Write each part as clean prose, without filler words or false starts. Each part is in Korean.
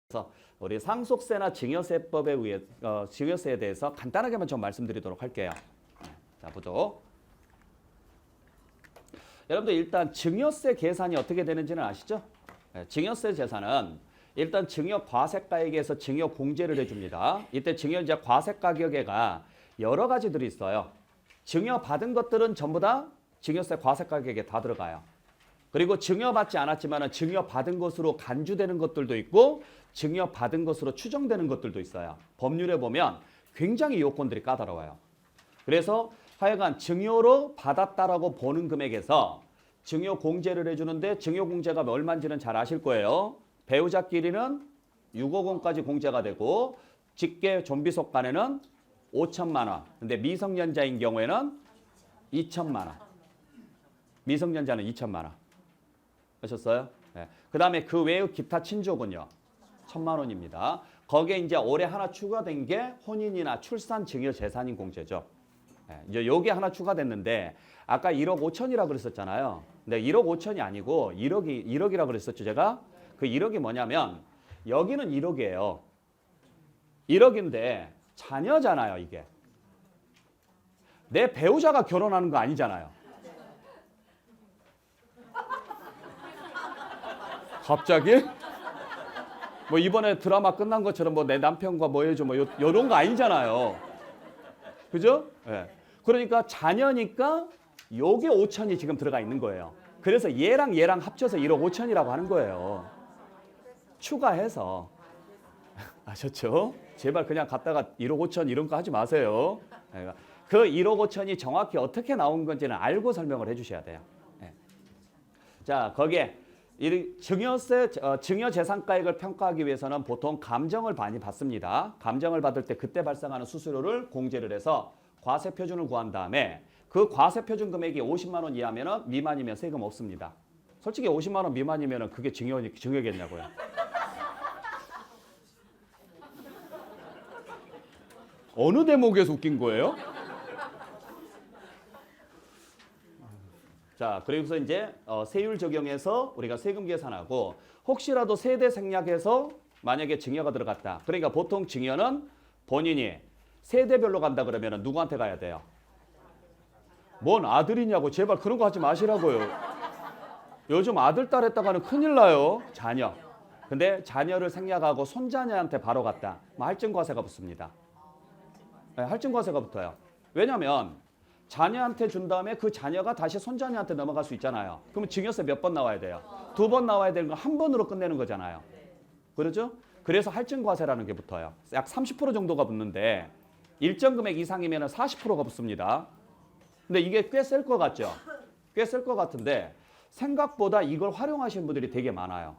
그래서 우리 상속세나 증여세법에 의해 증여세에 대해서 간단하게만 좀 말씀드리도록 할게요. 자, 보죠. 여러분들 일단 증여세 계산이 어떻게 되는지는 아시죠? 증여세 재산은 일단 증여 과세가액에서 증여 공제를 해줍니다. 이때 증여이자 과세가격에가 여러 가지들이 있어요. 증여받은 것들은 전부 다 증여세 과세가격에 다 들어가요. 그리고 증여받지 않았지만 증여받은 것으로 간주되는 것들도 있고 증여받은 것으로 추정되는 것들도 있어요. 법률에 보면 굉장히 요건들이 까다로워요. 그래서 하여간 증여로 받았다라고 보는 금액에서 증여 공제를 해주는데 증여 공제가 얼마인지는 잘 아실 거예요. 배우자끼리는 6억 원까지 공제가 되고 직계 존비속 간에는 5천만 원. 근데 미성년자인 경우에는 2천만 원. 미성년자는 2천만 원. 아셨어요? 네. 그 다음에 그 외의 기타 친족은요. 1,000만 원입니다. 거기에 이제 올해 하나 추가된 게 혼인이나 출산 증여 재산인 공제죠. 네. 이제 요게 하나 추가됐는데 아까 1억 5천이라고 그랬었잖아요. 근데 1억 5천이 아니고 1억이라고 그랬었죠, 제가. 그 1억이 뭐냐면 여기는 1억이에요. 1억인데 자녀잖아요, 이게. 내 배우자가 결혼하는 거 아니잖아요. 갑자기? 뭐 이번에 드라마 끝난 것처럼 뭐 내 남편과 뭐 해줘 뭐 이런 거 아니잖아요. 그죠? 예. 그러니까 자녀니까 요게 5천이 지금 들어가 있는 거예요. 그래서 얘랑 합쳐서 1억 5천이라고 하는 거예요. 추가해서. 아셨죠? 제발 그냥 갖다가 1억 5천 이런 거 하지 마세요. 그 1억 5천이 정확히 어떻게 나온 건지는 알고 설명을 해 주셔야 돼요. 예. 자, 거기에 증여재산가액을 평가하기 위해서는 보통 감정을 많이 받습니다. 감정을 받을 때 그때 발생하는 수수료를 공제를 해서 과세표준을 구한 다음에 그 과세표준 금액이 50만 원 이하면 미만이면 세금 없습니다. 솔직히 50만 원 미만이면 그게 증여겠냐고요. 어느 대목에서 웃긴 거예요? 자, 그래서 이제 세율 적용해서 우리가 세금 계산하고 혹시라도 세대 생략해서 만약에 증여가 들어갔다. 그러니까 보통 증여는 본인이 세대별로 간다 그러면 누구한테 가야 돼요? 뭔 아들이냐고 제발 그런 거 하지 마시라고요. 요즘 아들, 딸 했다가는 큰일 나요. 자녀. 근데 자녀를 생략하고 손자녀한테 바로 갔다. 할증과세가 붙습니다. 네, 할증과세가 붙어요. 왜냐하면 자녀한테 준 다음에 그 자녀가 다시 손자녀한테 넘어갈 수 있잖아요. 그러면 증여세 몇 번 나와야 돼요? 2번 나와야 되는 거 한 번으로 끝내는 거잖아요. 그렇죠? 그래서 할증과세라는 게 붙어요. 약 30% 정도가 붙는데 일정 금액 이상이면 40%가 붙습니다. 근데 이게 꽤 셀 것 같죠? 꽤 셀 것 같은데 생각보다 이걸 활용하시는 분들이 되게 많아요.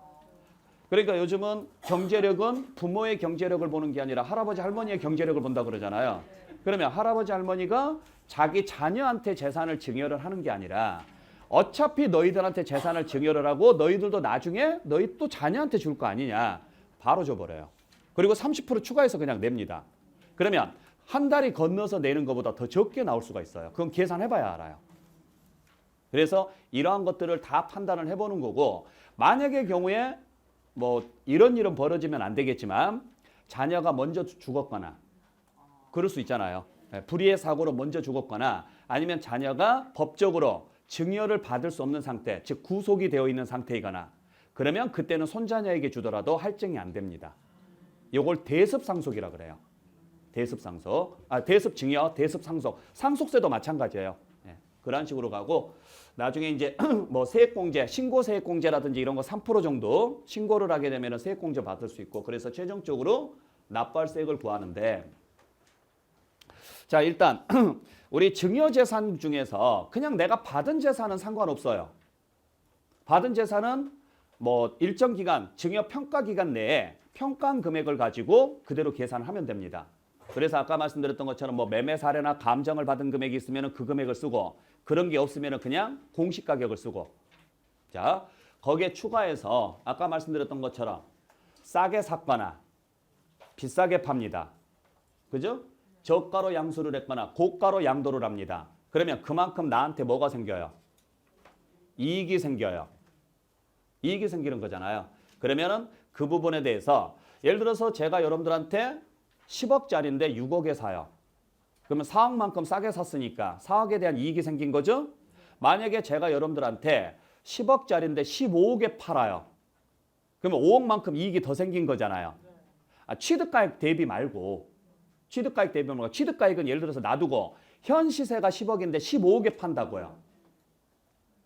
그러니까 요즘은 경제력은 부모의 경제력을 보는 게 아니라 할아버지 할머니의 경제력을 본다 그러잖아요. 그러면 할아버지 할머니가 자기 자녀한테 재산을 증여를 하는 게 아니라 어차피 너희들한테 재산을 증여를 하고 너희들도 나중에 너희 또 자녀한테 줄 거 아니냐. 바로 줘버려요. 그리고 30% 추가해서 그냥 냅니다. 그러면 한 달이 건너서 내는 것보다 더 적게 나올 수가 있어요. 그건 계산해봐야 알아요. 그래서 이러한 것들을 다 판단을 해보는 거고 만약의 경우에 뭐 이런 일은 벌어지면 안 되겠지만 자녀가 먼저 죽었거나 그럴 수 있잖아요. 불의의 사고로 먼저 죽었거나 아니면 자녀가 법적으로 증여를 받을 수 없는 상태, 즉 구속이 되어 있는 상태이거나 그러면 그때는 손자녀에게 주더라도 할증이 안 됩니다. 이걸 대습상속이라 그래요. 대습상속, 대습증여, 대습상속, 상속세도 마찬가지예요. 그런 식으로 가고 나중에 이제 뭐 세액공제, 신고세액공제라든지 이런 거 3% 정도 신고를 하게 되면 세액공제 받을 수 있고 그래서 최종적으로 납부할 세액을 구하는데 자 일단 우리 증여재산 중에서 그냥 내가 받은 재산은 상관없어요. 받은 재산은 뭐 일정 기간, 증여 평가 기간 내에 평가한 금액을 가지고 그대로 계산을 하면 됩니다. 그래서 아까 말씀드렸던 것처럼 뭐 매매 사례나 감정을 받은 금액이 있으면 그 금액을 쓰고 그런 게 없으면 그냥 공시 가격을 쓰고 자 거기에 추가해서 아까 말씀드렸던 것처럼 싸게 샀거나 비싸게 팝니다. 그죠? 저가로 양수를 했거나 고가로 양도를 합니다. 그러면 그만큼 나한테 뭐가 생겨요? 이익이 생겨요. 이익이 생기는 거잖아요. 그러면은 그 부분에 대해서 예를 들어서 제가 여러분들한테 10억짜리인데 6억에 사요. 그러면 4억만큼 싸게 샀으니까 4억에 대한 이익이 생긴 거죠. 만약에 제가 여러분들한테 10억짜리인데 15억에 팔아요. 그러면 5억만큼 이익이 더 생긴 거잖아요. 취득가액 대비 말고 취득가액 대비 말고 취득가액은 예를 들어서 놔두고 현 시세가 10억인데 15억에 판다고요.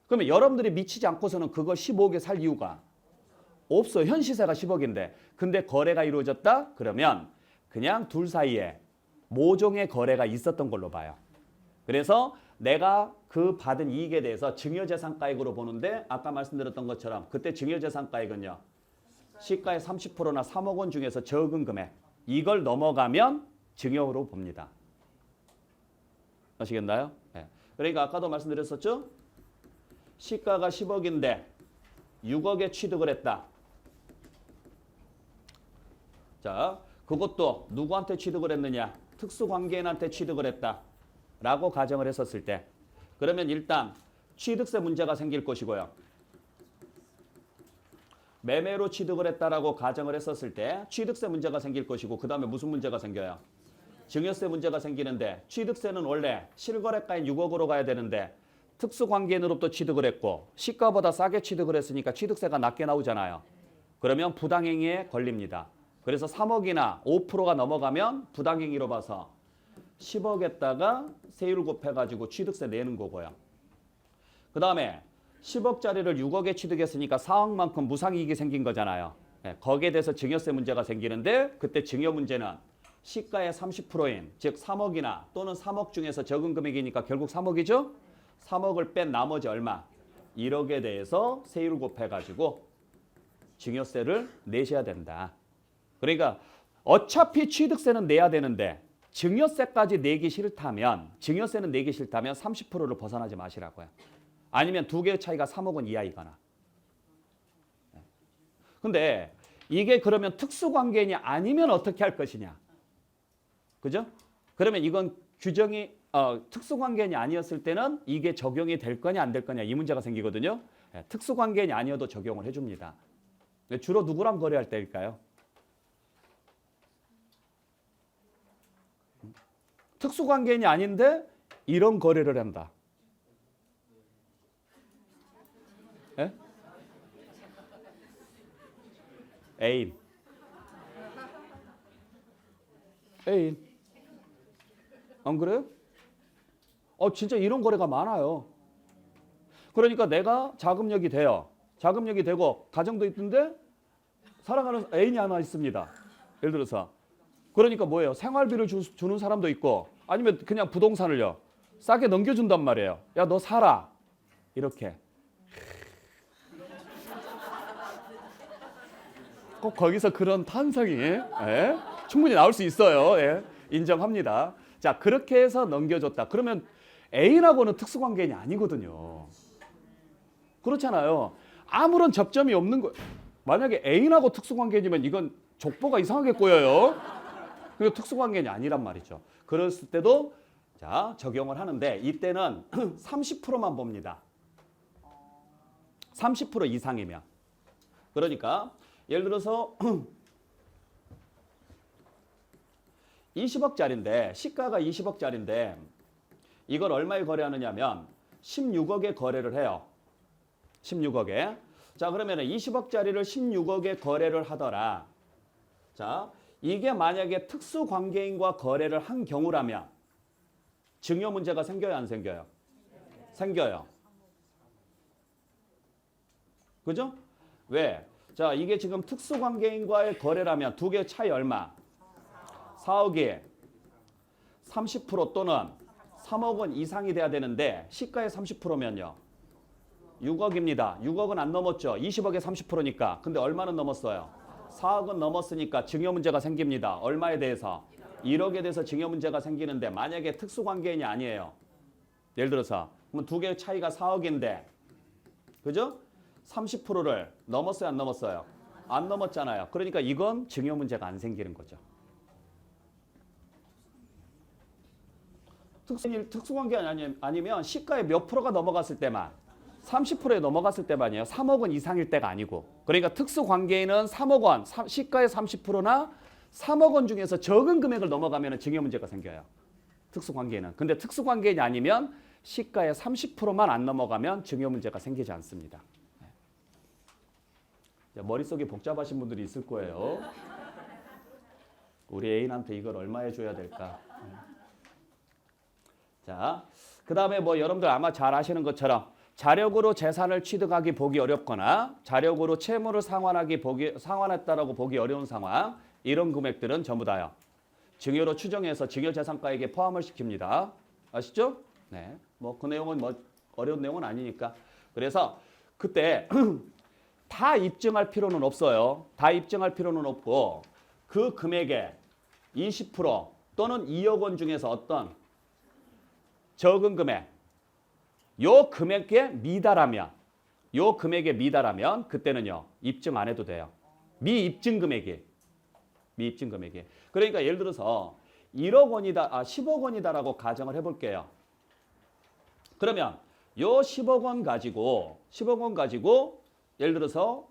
그러면 여러분들이 미치지 않고서는 그거 15억에 살 이유가 없어요. 현 시세가 10억인데. 근데 거래가 이루어졌다? 그러면 그냥 둘 사이에 모종의 거래가 있었던 걸로 봐요. 그래서 내가 그 받은 이익에 대해서 증여재산가액으로 보는데 아까 말씀드렸던 것처럼 그때 증여재산가액은요. 시가의 30%나 3억 원 중에서 적은 금액 이걸 넘어가면 증여로 봅니다. 아시겠나요? 네. 그러니까 아까도 말씀드렸었죠? 시가가 10억인데 6억에 취득을 했다. 자, 그것도 누구한테 취득을 했느냐? 특수관계인한테 취득을 했다. 라고 가정을 했었을 때 그러면 일단 취득세 문제가 생길 것이고요. 매매로 취득을 했다라고 가정을 했었을 때 취득세 문제가 생길 것이고 그 다음에 무슨 문제가 생겨요? 증여세 문제가 생기는데 취득세는 원래 실거래가인 6억으로 가야 되는데 특수관계인으로부터 취득을 했고 시가보다 싸게 취득을 했으니까 취득세가 낮게 나오잖아요. 그러면 부당행위에 걸립니다. 그래서 3억이나 5%가 넘어가면 부당행위로 봐서 10억에다가 세율 곱해가지고 취득세 내는 거고요. 그 다음에 10억짜리를 6억에 취득했으니까 4억만큼 무상이익이 생긴 거잖아요. 거기에 대해서 증여세 문제가 생기는데 그때 증여 문제는 시가의 30%인 즉 3억이나 또는 3억 중에서 적은 금액이니까 결국 3억이죠. 3억을 뺀 나머지 얼마? 1억에 대해서 세율 곱해가지고 증여세를 내셔야 된다. 그러니까 어차피 취득세는 내야 되는데 증여세까지 내기 싫다면 증여세는 내기 싫다면 30%를 벗어나지 마시라고요. 아니면 두 개의 차이가 3억 원 이하이거나. 근데 이게 그러면 특수관계인이 아니면 어떻게 할 것이냐. 그죠? 그러면 이건 규정이 특수관계인이 아니었을 때는 이게 적용이 될 거냐 안 될 거냐 이 문제가 생기거든요. 특수관계인이 아니어도 적용을 해줍니다. 주로 누구랑 거래할 때일까요? 특수관계인이 아닌데 이런 거래를 한다. 예? 애인. 안 그래요? 진짜 이런 거래가 많아요. 그러니까 내가 자금력이 돼요. 자금력이 되고 가정도 있는데 사랑하는 애인이 하나 있습니다. 예를 들어서. 그러니까 뭐예요? 생활비를 주는 사람도 있고 아니면 그냥 부동산을요. 싸게 넘겨준단 말이에요. 야, 너 살아. 이렇게. 꼭 거기서 그런 탄성이 충분히 나올 수 있어요. 인정합니다. 자, 그렇게 해서 넘겨줬다. 그러면 애인하고는 특수관계인이 아니거든요. 그렇잖아요. 아무런 접점이 없는 거. 만약에 애인하고 특수관계이면 이건 족보가 이상하게 꼬여요. 그리고 특수관계인이 아니란 말이죠. 그랬을 때도 자 적용을 하는데 이때는 30%만 봅니다. 30% 이상이면. 그러니까 예를 들어서 20억짜리인데 시가가 20억짜리인데 이걸 얼마에 거래하느냐면 16억에 거래를 해요. 16억에. 자, 그러면 20억짜리를 16억에 거래를 하더라. 자, 이게 만약에 특수관계인과 거래를 한 경우라면 증여 문제가 생겨요, 안 생겨요? 생겨요. 그죠? 왜? 자, 이게 지금 특수관계인과의 거래라면 두 개의 차이 얼마? 4억이 30% 또는 3억 원 이상이 돼야 되는데 시가의 30%면요. 6억입니다. 6억은 안 넘었죠. 20억에 30%니까. 근데 얼마는 넘었어요? 4억은 넘었으니까 증여 문제가 생깁니다. 얼마에 대해서? 1억에 대해서 증여 문제가 생기는데 만약에 특수관계인이 아니에요. 예를 들어서 그러면 두 개의 차이가 4억인데 그죠? 30%를 넘었어요? 안 넘었어요? 안 넘었잖아요. 그러니까 이건 증여 문제가 안 생기는 거죠. 특수관계 아니면 시가의 몇 프로가 넘어갔을 때만 30%에 넘어갔을 때만이에요. 3억 원 이상일 때가 아니고. 그러니까 특수관계인은 3억 원, 시가의 30%나 3억 원 중에서 적은 금액을 넘어가면 증여 문제가 생겨요. 특수관계인은. 근데 특수관계인이 아니면 시가의 30%만 안 넘어가면 증여 문제가 생기지 않습니다. 머릿속이 복잡하신 분들이 있을 거예요. 우리 애인한테 이걸 얼마에 줘야 될까? 자, 그 다음에 뭐 여러분들 아마 잘 아시는 것처럼 자력으로 재산을 취득하기 보기 어렵거나 자력으로 채무를 상환했다라고 보기 어려운 상황, 이런 금액들은 전부 다요. 증여로 추정해서 증여재산가액에 포함을 시킵니다. 아시죠? 네. 뭐 그 내용은 뭐 어려운 내용은 아니니까. 그래서 그때 다 입증할 필요는 없어요. 다 입증할 필요는 없고 그 금액의 20% 또는 2억 원 중에서 어떤 적은 금액, 요 금액에 미달하면 그때는요 입증 안 해도 돼요. 미입증 금액이. 그러니까 예를 들어서 1억 원이다, 10억 원이다라고 가정을 해볼게요. 그러면 요 10억 원 가지고 예를 들어서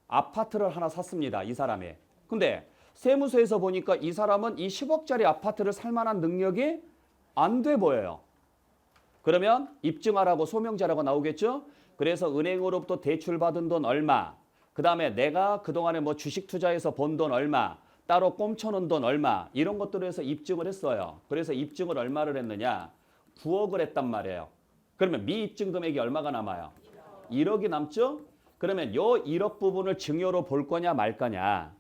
아파트를 하나 샀습니다. 이 사람이. 근데 세무서에서 보니까 이 사람은 이 10억짜리 아파트를 살 만한 능력이 안 돼 보여요. 그러면 입증하라고 소명자라고 나오겠죠? 그래서 은행으로부터 대출받은 돈 얼마, 그 다음에 내가 그동안에 뭐 주식 투자해서 번 돈 얼마, 따로 꼼쳐놓은 돈 얼마, 이런 것들을 해서 입증을 했어요. 그래서 입증을 얼마를 했느냐? 9억을 했단 말이에요. 그러면 미입증 금액이 얼마가 남아요? 1억이 남죠? 그러면 요 1억 부분을 증여로 볼 거냐 말 거냐.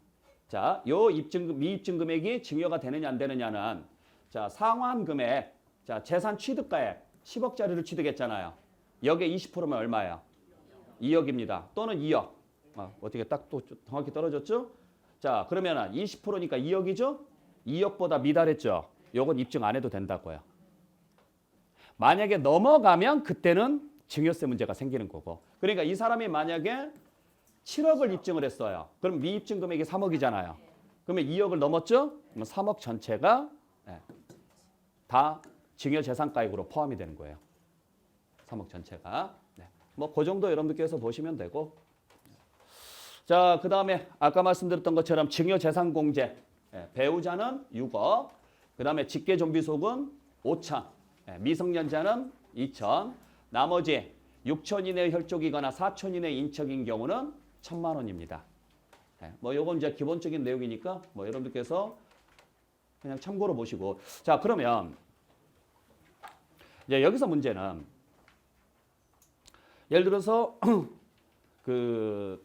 자, 요 미입증 금액이 증여가 되느냐 안 되느냐는 자, 상환 금액, 자, 재산 취득가액 10억짜리를 취득했잖아요. 여기에 20%면 얼마예요? 2억입니다. 또는 2억. 어떻게 딱 또 정확히 떨어졌죠? 자, 그러면 20%니까 2억이죠? 2억보다 미달했죠? 요건 입증 안 해도 된다고요. 만약에 넘어가면 그때는 증여세 문제가 생기는 거고. 그러니까 이 사람이 만약에 7억을 입증을 했어요. 그럼 미입증 금액이 3억이잖아요. 그러면 2억을 넘었죠? 그러면 3억 전체가 다 증여재산가액으로 포함이 되는 거예요. 3억 전체가. 뭐 그 정도 여러분들께서 보시면 되고. 자, 그 다음에 아까 말씀드렸던 것처럼 증여재산공제. 배우자는 6억. 그 다음에 직계존비속은 5천. 미성년자는 2천. 나머지 6천 이내 혈족이거나 4천 이내 인척인 경우는 1,000만 원입니다. 뭐 요건 이제 기본적인 내용이니까 뭐 여러분들께서 그냥 참고로 보시고. 자, 그러면 이제 여기서 문제는 예를 들어서 그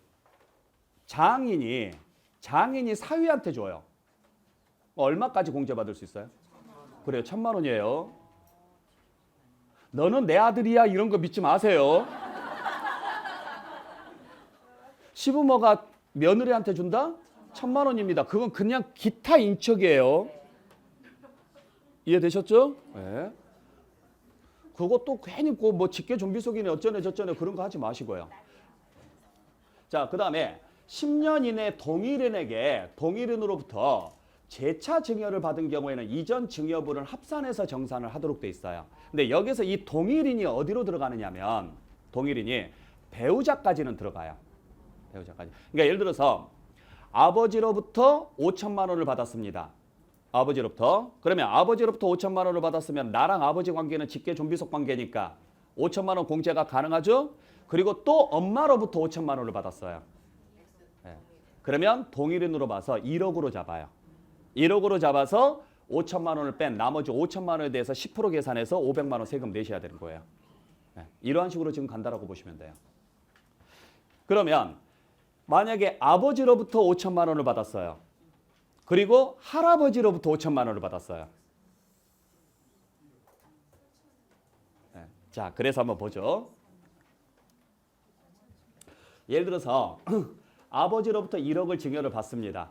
장인이 사위한테 줘요. 얼마까지 공제받을 수 있어요? 그래요, 1,000만 원이에요. 너는 내 아들이야 이런 거 믿지 마세요. 시부모가 며느리한테 준다? 1,000만 원입니다. 그건 그냥 기타 인척이에요. 이해되셨죠? 네. 그것도 괜히 뭐 직계 좀비속이네 어쩌네 저쩌네 그런 거 하지 마시고요. 자, 그 다음에 10년 이내 동일인으로부터 재차 증여를 받은 경우에는 이전 증여분을 합산해서 정산을 하도록 돼 있어요. 근데 여기서 이 동일인이 어디로 들어가느냐면 동일인이 배우자까지는 들어가요. 배우자까지. 그러니까 예를 들어서 아버지로부터 5천만 원을 받았습니다. 아버지로부터. 그러면 아버지로부터 5천만 원을 받았으면 나랑 아버지 관계는 직계 좀비속 관계니까 5천만 원 공제가 가능하죠? 그리고 또 엄마로부터 5천만 원을 받았어요. 그러면 동일인으로 봐서 1억으로 잡아요. 1억으로 잡아서 5천만 원을 뺀 나머지 5천만 원에 대해서 10% 계산해서 500만 원 세금 내셔야 되는 거예요. 이러한 식으로 지금 간다라고 보시면 돼요. 그러면 만약에 아버지로부터 5천만 원을 받았어요. 그리고 할아버지로부터 5천만 원을 받았어요. 자, 그래서 한번 보죠. 예를 들어서 아버지로부터 1억을 증여를 받습니다.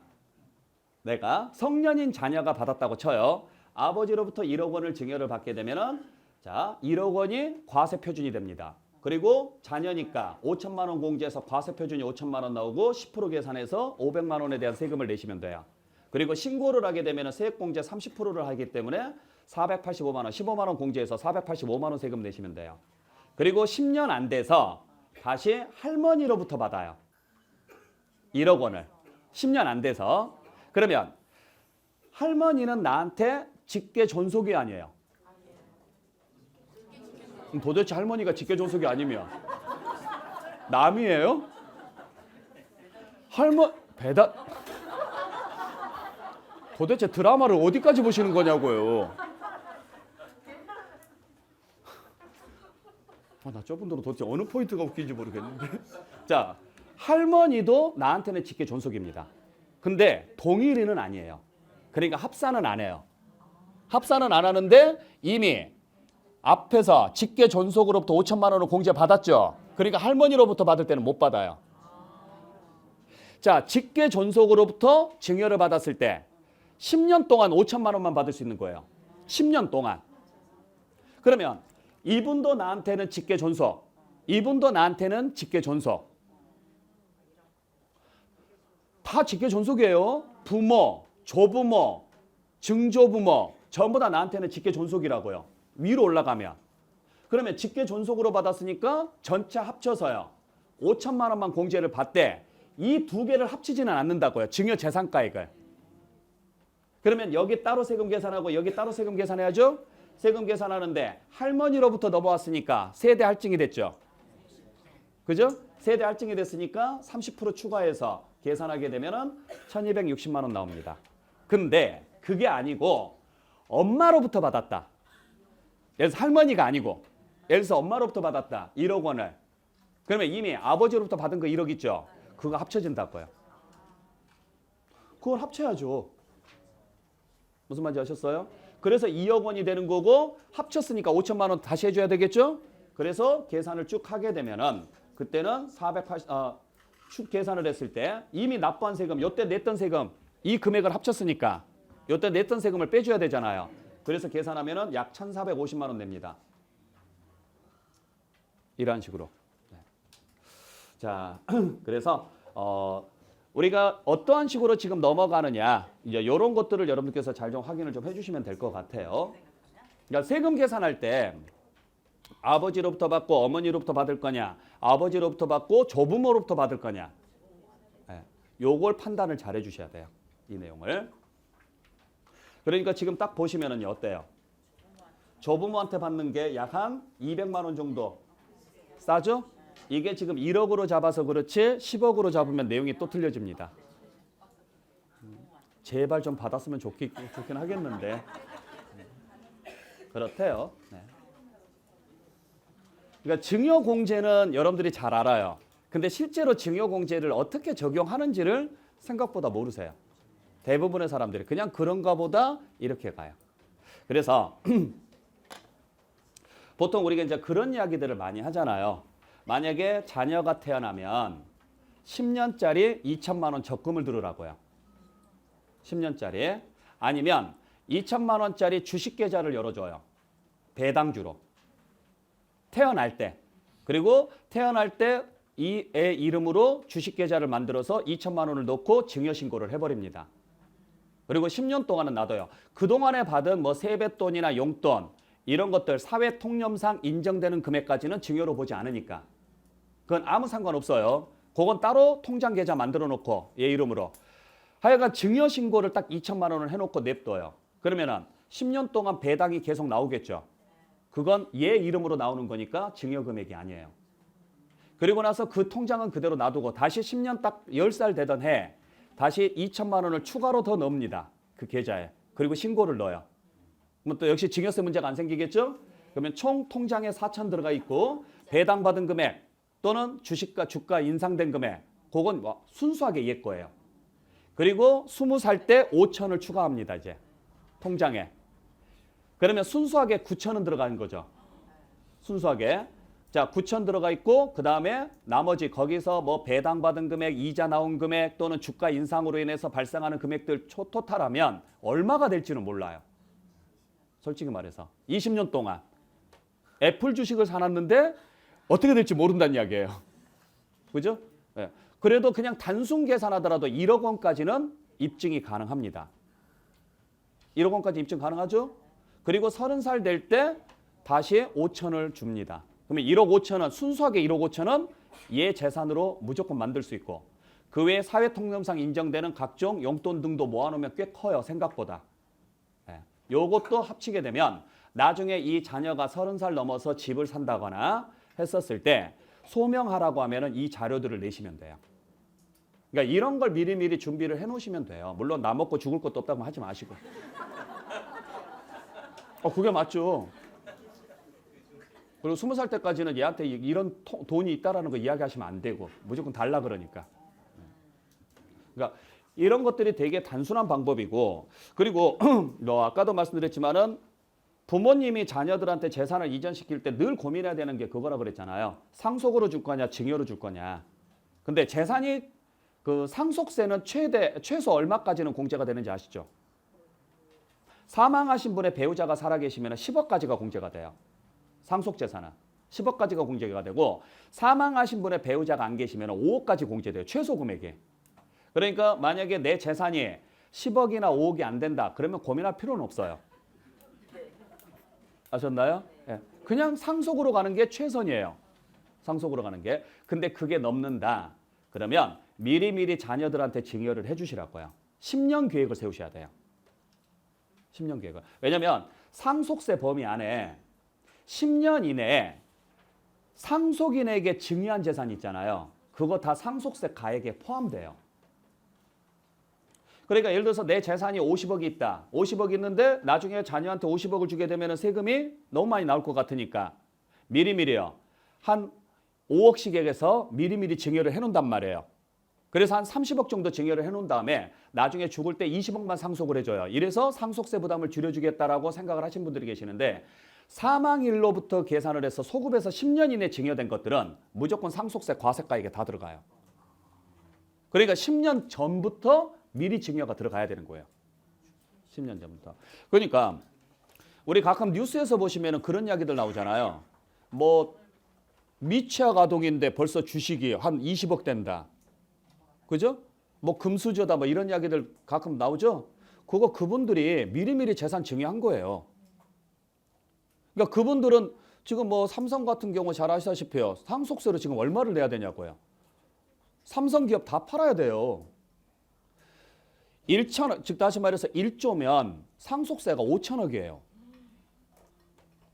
내가 성년인 자녀가 받았다고 쳐요. 아버지로부터 1억 원을 증여를 받게 되면은 자, 1억 원이 과세 표준이 됩니다. 그리고 자녀니까 5천만 원 공제해서 과세 표준이 5천만 원 나오고 10% 계산해서 500만 원에 대한 세금을 내시면 돼요. 그리고 신고를 하게 되면 세액 공제 30%를 하기 때문에 485만 원, 15만 원 공제해서 485만 원 세금 내시면 돼요. 그리고 10년 안 돼서 다시 할머니로부터 받아요. 1억 원을. 10년 안 돼서. 그러면 할머니는 나한테 직계 존속이 아니에요. 그럼 도대체 할머니가 직계 존속이 아니면 남이에요? 배달 도대체 드라마를 어디까지 보시는 거냐고요. 나 저분들은 도대체 어느 포인트가 웃긴지 모르겠는데. 자, 할머니도 나한테는 직계 존속입니다. 근데 동일인은 아니에요. 그러니까 합산은 안 해요. 합산은 안 하는데 이미 앞에서 직계 존속으로부터 5천만 원을 공제 받았죠. 그러니까 할머니로부터 받을 때는 못 받아요. 자, 직계 존속으로부터 증여를 받았을 때 10년 동안 5천만 원만 받을 수 있는 거예요. 10년 동안. 그러면 이분도 나한테는 직계 존속, 이분도 나한테는 직계 존속. 다 직계 존속이에요. 부모, 조부모, 증조부모 전부 다 나한테는 직계 존속이라고요. 위로 올라가면. 그러면 직계 존속으로 받았으니까 전체 합쳐서요. 5천만 원만 공제를 받되 이 두 개를 합치지는 않는다고요. 증여 재산가액을. 그러면 여기 따로 세금 계산하고 여기 따로 세금 계산해야죠. 세금 계산하는데 할머니로부터 넘어왔으니까 세대 할증이 됐죠. 그죠? 세대 할증이 됐으니까 30% 추가해서 계산하게 되면은 1260만 원 나옵니다. 근데 그게 아니고 엄마로부터 받았다. 예를 들어서 할머니가 아니고 예를 들어서 엄마로부터 받았다. 1억 원을. 그러면 이미 아버지로부터 받은 거 1억 있죠. 그거 합쳐진다고요. 그걸 합쳐야죠. 무슨 말인지 아셨어요? 그래서 2억 원이 되는 거고 합쳤으니까 5천만 원 다시 해줘야 되겠죠? 그래서 계산을 쭉 하게 되면은 그때는 480, 계산을 했을 때 이미 납부한 세금, 요때 냈던 세금 이 금액을 합쳤으니까 요때 냈던 세금을 빼줘야 되잖아요. 그래서 계산하면은 약 1,450만 원 냅니다. 이런 식으로. 네. 자, 그래서 우리가 어떠한 식으로 지금 넘어가느냐 이제 이런 것들을 여러분들께서 잘 좀 확인을 좀 해주시면 될 것 같아요. 그러니까 세금 계산할 때 아버지로부터 받고 어머니로부터 받을 거냐, 아버지로부터 받고 조부모로부터 받을 거냐, 네. 요걸 판단을 잘 해주셔야 돼요. 이 내용을. 그러니까 지금 딱 보시면은요 어때요? 조부모한테 받는 게 약 한 200만 원 정도 싸죠? 이게 지금 1억으로 잡아서 그렇지 10억으로 잡으면 내용이 또 틀려집니다. 제발 좀 받았으면 좋긴 하겠는데 그렇대요. 네. 그러니까 증여공제는 여러분들이 잘 알아요. 근데 실제로 증여공제를 어떻게 적용하는지를 생각보다 모르세요. 대부분의 사람들이 그냥 그런가 보다 이렇게 가요. 그래서 보통 우리가 이제 그런 이야기들을 많이 하잖아요. 만약에 자녀가 태어나면 10년짜리 2천만 원 적금을 들으라고요. 10년짜리. 아니면 2천만 원짜리 주식 계좌를 열어줘요. 배당주로. 태어날 때. 그리고 태어날 때 이 애 이름으로 주식 계좌를 만들어서 2천만 원을 넣고 증여 신고를 해버립니다. 그리고 10년 동안은 놔둬요. 그동안에 받은 뭐 세뱃돈이나 용돈 이런 것들 사회 통념상 인정되는 금액까지는 증여로 보지 않으니까. 그건 아무 상관없어요. 그건 따로 통장 계좌 만들어 놓고 얘 이름으로. 하여간 증여 신고를 딱 2천만 원을 해놓고 냅둬요. 그러면은 10년 동안 배당이 계속 나오겠죠. 그건 얘 이름으로 나오는 거니까 증여 금액이 아니에요. 그리고 나서 그 통장은 그대로 놔두고 다시 10년 딱 10살 되던 해 다시 2천만 원을 추가로 더 넣습니다. 그 계좌에. 그리고 신고를 넣어요. 그러면 또 역시 증여세 문제가 안 생기겠죠? 그러면 총 통장에 4천 들어가 있고 배당받은 금액 또는 주식과 주가 인상된 금액 그건 뭐 순수하게 얘 거예요. 그리고 20살 때 5천을 추가합니다. 이제 통장에. 그러면 순수하게 9천은 들어가는 거죠. 순수하게. 자, 9천 들어가 있고 그 다음에 나머지 거기서 뭐 배당받은 금액, 이자 나온 금액 또는 주가 인상으로 인해서 발생하는 금액들 토탈하면 얼마가 될지는 몰라요. 솔직히 말해서 20년 동안 애플 주식을 사놨는데 어떻게 될지 모른다는 이야기예요. 그죠? 네. 그래도 그냥 단순 계산하더라도 1억 원까지는 입증이 가능합니다. 1억 원까지 입증 가능하죠? 그리고 30살 될 때 다시 5천을 줍니다. 그러면 1억 5천은 순수하게 1억 5천은 얘 재산으로 무조건 만들 수 있고 그 외에 사회통념상 인정되는 각종 용돈 등도 모아놓으면 꽤 커요. 생각보다. 예. 요것도 합치게 되면 나중에 이 자녀가 30살 넘어서 집을 산다거나 했었을 때 소명하라고 하면은 이 자료들을 내시면 돼요. 그러니까 이런 걸 미리미리 준비를 해놓으시면 돼요. 물론 나 먹고 죽을 것도 없다고 하지 마시고. 그게 맞죠. 그리고 20살 때까지는 얘한테 이런 돈이 있다라는 거 이야기하시면 안 되고 무조건 달라 그러니까. 그러니까 이런 것들이 되게 단순한 방법이고 그리고 뭐 아까도 말씀드렸지만은 부모님이 자녀들한테 재산을 이전시킬 때 늘 고민해야 되는 게 그거라 그랬잖아요. 상속으로 줄 거냐 증여로 줄 거냐. 근데 재산이 그 상속세는 최소 얼마까지는 공제가 되는지 아시죠? 사망하신 분의 배우자가 살아계시면 10억까지가 공제가 돼요. 상속재산은 10억까지가 공제가 되고 사망하신 분의 배우자가 안 계시면 5억까지 공제돼요. 최소 금액이. 그러니까 만약에 내 재산이 10억이나 5억이 안 된다. 그러면 고민할 필요는 없어요. 아셨나요? 예. 그냥 상속으로 가는 게 최선이에요. 상속으로 가는 게. 근데 그게 넘는다. 그러면 미리미리 자녀들한테 증여를 해 주시라고요. 10년 계획을 세우셔야 돼요. 10년 계획을. 왜냐면 상속세 범위 안에 10년 이내에 상속인에게 증여한 재산 있잖아요. 그거 다 상속세 가액에 포함돼요. 그러니까 예를 들어서 내 재산이 50억이 있다. 50억 있는데 나중에 자녀한테 50억을 주게 되면 세금이 너무 많이 나올 것 같으니까 미리미리요. 한 5억씩에서 미리미리 증여를 해놓는단 말이에요. 그래서 한 30억 정도 증여를 해놓은 다음에 나중에 죽을 때 20억만 상속을 해줘요. 이래서 상속세 부담을 줄여주겠다라고 생각을 하신 분들이 계시는데 사망일로부터 계산을 해서 소급해서 10년 이내 증여된 것들은 무조건 상속세 과세가액에 다 들어가요. 그러니까 10년 전부터 미리 증여가 들어가야 되는 거예요. 10년 전부터. 그러니까 우리 가끔 뉴스에서 보시면 그런 이야기들 나오잖아요. 뭐 미취학 아동인데 벌써 주식이 한 20억 된다. 그죠? 뭐 금수저다 뭐 이런 이야기들 가끔 나오죠? 그분들이 미리미리 재산 증여한 거예요. 그러니까 그분들은 지금 뭐 삼성 같은 경우 잘 아시다시피요. 상속세로 지금 얼마를 내야 되냐고요. 삼성 기업 다 팔아야 돼요. 1천억, 즉 다시 말해서 1조면 상속세가 5천억이에요.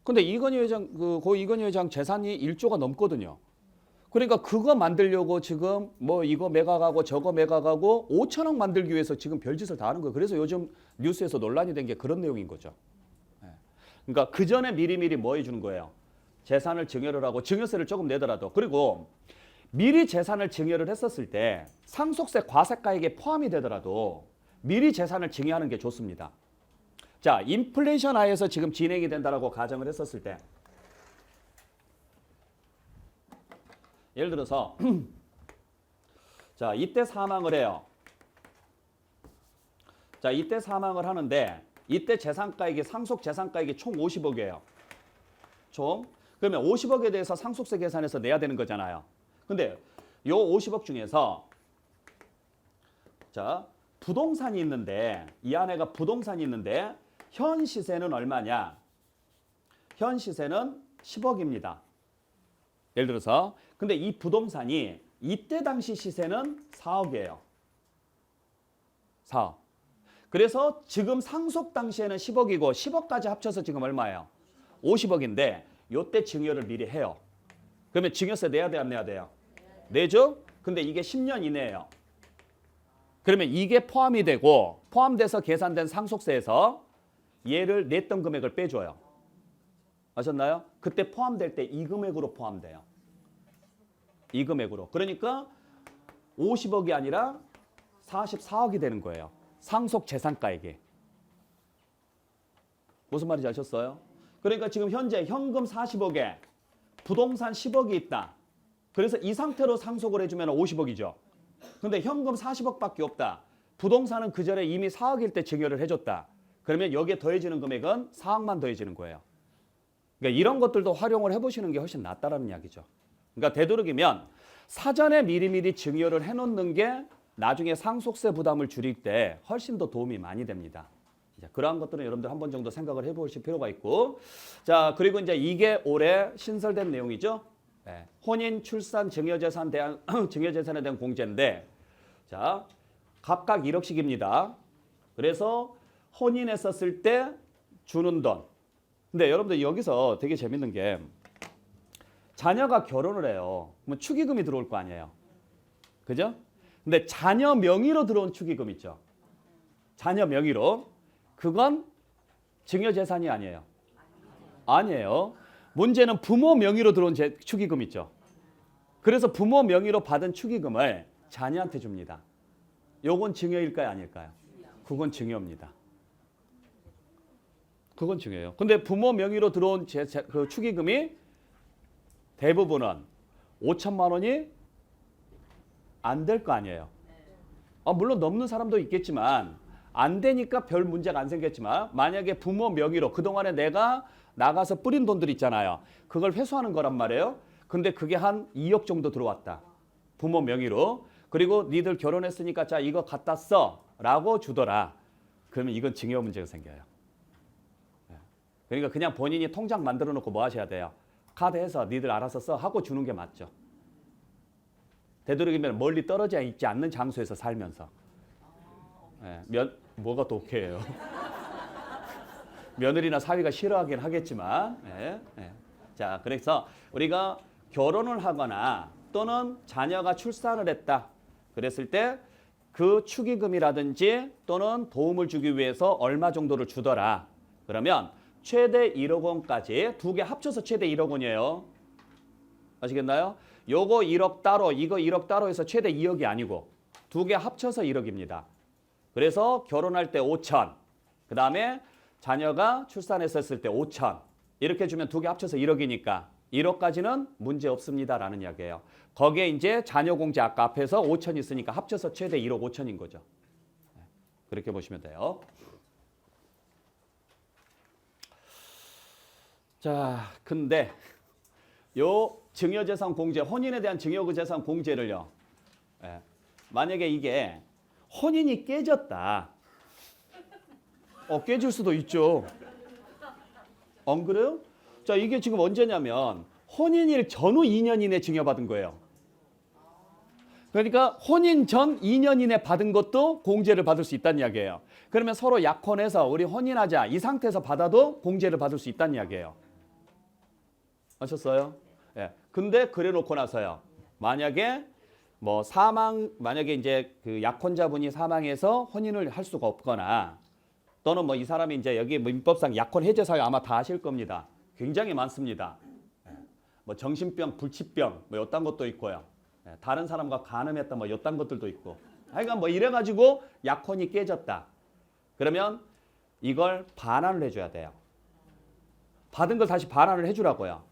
근데 이건희 회장, 고 이건희 회장 재산이 1조가 넘거든요. 그러니까 그거 만들려고 지금 뭐 이거 매각하고 저거 매각하고 5천억 만들기 위해서 지금 별짓을 다 하는 거예요. 그래서 요즘 뉴스에서 논란이 된 게 그런 내용인 거죠. 그러니까 그 전에 미리미리 뭐 해주는 거예요? 재산을 증여를 하고 증여세를 조금 내더라도 그리고 미리 재산을 증여를 했었을 때 상속세 과세가액에 포함이 되더라도 미리 재산을 증여하는 게 좋습니다. 자, 인플레이션 하에서 지금 진행이 된다라고 가정을 했었을 때 예를 들어서 자, 이때 사망을 해요. 자, 이때 사망을 하는데 이때 재산가액이 상속 재산가액이 총 50억이에요. 총. 그러면 50억에 대해서 상속세 계산해서 내야 되는 거잖아요. 근데 요 50억 중에서 자, 부동산이 있는데 이 안에가 부동산이 있는데 현 시세는 얼마냐? 현 시세는 10억입니다. 예를 들어서 근데 이 부동산이 이때 당시 시세는 4억이에요. 4억. 그래서 지금 상속 당시에는 10억이고 10억까지 합쳐서 지금 얼마예요? 50억인데 요때 증여를 미리 해요. 그러면 증여세 내야 돼, 안 내야 돼요? 내죠? 근데 이게 10년 이내예요. 그러면 이게 포함이 되고 포함돼서 계산된 상속세에서 얘를 냈던 금액을 빼줘요. 아셨나요? 그때 포함될 때 이 금액으로 포함돼요. 이 금액으로. 그러니까 50억이 아니라 44억이 되는 거예요. 상속 재산가액이. 무슨 말인지 아셨어요? 그러니까 지금 현재 현금 40억에 부동산 10억이 있다. 그래서 이 상태로 상속을 해주면 50억이죠. 근데 현금 40억밖에 없다. 부동산은 그 전에 이미 4억일 때 증여를 해줬다. 그러면 여기에 더해지는 금액은 4억만 더해지는 거예요. 그러니까 이런 것들도 활용을 해보시는 게 훨씬 낫다라는 이야기죠. 그러니까 되도록이면 사전에 미리미리 증여를 해놓는 게 나중에 상속세 부담을 줄일 때 훨씬 더 도움이 많이 됩니다. 그러한 것들은 여러분들 한 번 정도 생각을 해보실 필요가 있고 자 그리고 이제 이게 올해 신설된 내용이죠. 네. 혼인, 출산, 증여재산 대한 증여재산에 대한 공제인데, 자, 각각 1억씩입니다. 그래서 혼인했었을 때 주는 돈. 근데 여러분들 여기서 되게 재밌는 게 자녀가 결혼을 해요. 그러면 축의금이 들어올 거 아니에요. 그죠? 근데 자녀 명의로 들어온 축의금 있죠. 자녀 명의로. 그건 증여재산이 아니에요. 아니에요. 문제는 부모 명의로 들어온 축의금 있죠. 그래서 부모 명의로 받은 축의금을 자녀한테 줍니다. 요건 증여일까요? 아닐까요? 그건 증여입니다. 그건 증여예요. 근데 부모 명의로 들어온 그 축의금이 대부분은 5천만 원이 안 될 거 아니에요. 물론 넘는 사람도 있겠지만 안 되니까 별 문제가 안 생겼지만 만약에 부모 명의로 그동안에 내가 나가서 뿌린 돈들 있잖아요. 그걸 회수하는 거란 말이에요. 근데 그게 한 2억 정도 들어왔다. 부모 명의로. 그리고 니들 결혼했으니까 자 이거 갖다 써 라고 주더라. 그러면 이건 증여 문제가 생겨요. 그러니까 그냥 본인이 통장 만들어 놓고 뭐 하셔야 돼요? 카드해서 니들 알아서 써 하고 주는 게 맞죠. 되도록이면 멀리 떨어져 있지 않는 장소에서 살면서. 뭐가 독해요. 며느리나 사위가 싫어하긴 하겠지만. 자, 그래서 우리가 결혼을 하거나 또는 자녀가 출산을 했다. 그랬을 때 그 축의금이라든지 또는 도움을 주기 위해서 얼마 정도를 주더라. 그러면 최대 1억 원까지 두 개 합쳐서 최대 1억 원이에요. 아시겠나요? 요거 1억 따로, 이거 1억 따로 해서 최대 2억이 아니고 두 개 합쳐서 1억입니다. 그래서 결혼할 때 5천, 그 다음에 자녀가 출산했었을 때 5천 이렇게 주면 두 개 합쳐서 1억이니까 1억까지는 문제 없습니다라는 이야기예요. 거기에 이제 자녀 공제 아까 앞에서 5천 있으니까 합쳐서 최대 1억 5천인 거죠. 그렇게 보시면 돼요. 자, 근데 요 증여재산 공제, 혼인에 대한 증여재산 공제를요. 만약에 이게 혼인이 깨졌다. 깨질 수도 있죠. 안 그래요? 자, 이게 지금 언제냐면 혼인일 전후 2년 이내 증여받은 거예요. 그러니까 혼인 전 2년 이내 받은 것도 공제를 받을 수 있다는 이야기예요. 그러면 서로 약혼해서 우리 혼인하자 이 상태에서 받아도 공제를 받을 수 있다는 이야기예요. 아셨어요? 예. 근데 그래 놓고 나서요. 만약에 뭐 만약에 이제 그 약혼자분이 사망해서 혼인을 할 수가 없거나 또는 뭐 이 사람이 이제 여기 민법상 약혼 해제 사유 아마 다 아실 겁니다. 굉장히 많습니다. 뭐 정신병, 불치병 뭐 이딴 것도 있고요. 다른 사람과 간음했다 뭐 이딴 것들도 있고. 하여간 뭐 이래가지고 약혼이 깨졌다. 그러면 이걸 반환을 해줘야 돼요. 받은 걸 다시 반환을 해주라고요.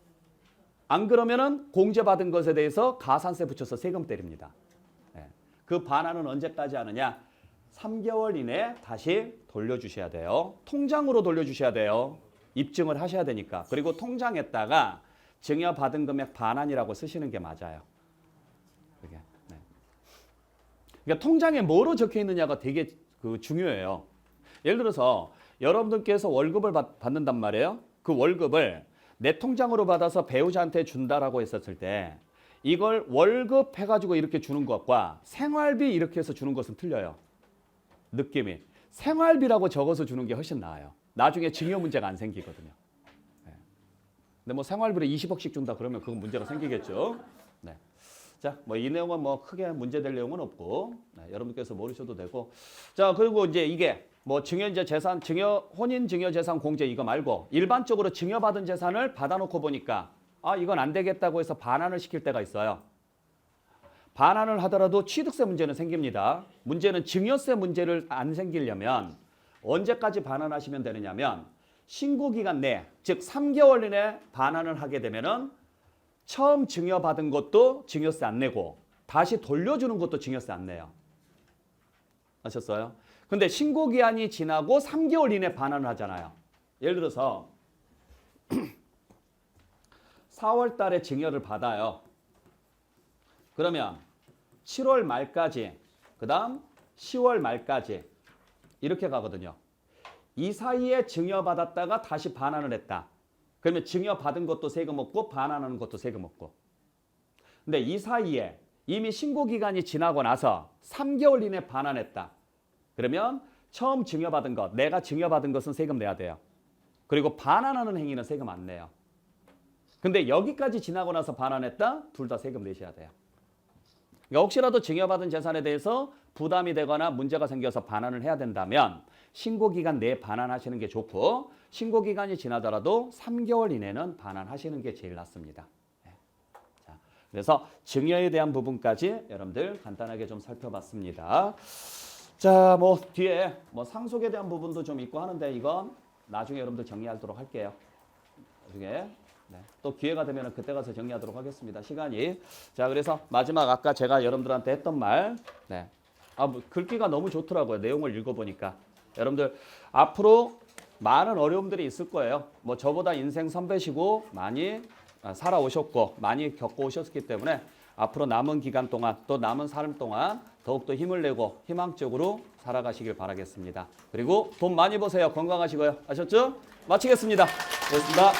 안 그러면은 공제받은 것에 대해서 가산세 붙여서 세금 때립니다. 그 반환은 언제까지 하느냐? 3개월 이내에 다시 돌려주셔야 돼요. 통장으로 돌려주셔야 돼요. 입증을 하셔야 되니까. 그리고 통장에다가 증여받은 금액 반환이라고 쓰시는 게 맞아요. 그게. 그러니까 통장에 뭐로 적혀 있느냐가 되게 중요해요. 예를 들어서 여러분들께서 월급을 받는단 말이에요. 그 월급을 내 통장으로 받아서 배우자한테 준다라고 했었을 때 이걸 월급 해가지고 이렇게 주는 것과 생활비 이렇게 해서 주는 것은 틀려요. 느낌이. 생활비라고 적어서 주는 게 훨씬 나아요. 나중에 증여 문제가 안 생기거든요. 근데 뭐 생활비를 20억씩 준다 그러면 그건 문제가 생기겠죠. 네. 자, 뭐 이 내용은 뭐 크게 문제될 내용은 없고 여러분께서 모르셔도 되고. 자, 그리고 이제 이게 뭐 증여인제 재산, 혼인 증여 재산 공제 이거 말고 일반적으로 증여받은 재산을 받아놓고 보니까 이건 안 되겠다고 해서 반환을 시킬 때가 있어요. 반환을 하더라도 취득세 문제는 생깁니다. 문제는 증여세 문제를 안 생기려면 언제까지 반환하시면 되느냐면 신고기간 내, 즉 3개월 이내 반환을 하게 되면은 처음 증여받은 것도 증여세 안 내고 다시 돌려주는 것도 증여세 안 내요. 아셨어요? 근데 신고기한이 지나고 3개월 이내 반환을 하잖아요. 예를 들어서 4월 달에 증여를 받아요. 그러면 7월 말까지, 그 다음 10월 말까지 이렇게 가거든요. 이 사이에 증여받았다가 다시 반환을 했다. 그러면 증여받은 것도 세금 없고 반환하는 것도 세금 없고. 근데 이 사이에 이미 신고 기간이 지나고 나서 3개월 이내 반환했다. 그러면 처음 증여받은 것, 내가 증여받은 것은 세금 내야 돼요. 그리고 반환하는 행위는 세금 안 내요. 근데 여기까지 지나고 나서 반환했다? 둘 다 세금 내셔야 돼요. 그러니까 혹시라도 증여받은 재산에 대해서 부담이 되거나 문제가 생겨서 반환을 해야 된다면 신고기간 내에 반환하시는 게 좋고 신고기간이 지나더라도 3개월 이내는 반환하시는 게 제일 낫습니다. 자, 그래서 증여에 대한 부분까지 여러분들 간단하게 좀 살펴봤습니다. 자, 뭐 뒤에 뭐 상속에 대한 부분도 좀 있고 하는데 이건 나중에 여러분들 정리하도록 할게요. 나중에. 네, 또 기회가 되면 그때 가서 정리하도록 하겠습니다. 시간이. 자, 그래서 마지막 아까 제가 여러분들한테 했던 말. 네. 뭐 글귀가 너무 좋더라고요. 내용을 읽어보니까. 여러분들 앞으로 많은 어려움들이 있을 거예요. 뭐 저보다 인생 선배시고 많이 살아오셨고 많이 겪어오셨기 때문에 앞으로 남은 기간 동안 또 남은 삶 동안 더욱더 힘을 내고 희망적으로 살아가시길 바라겠습니다. 그리고 돈 많이 버세요. 건강하시고요. 아셨죠? 마치겠습니다. 고맙습니다.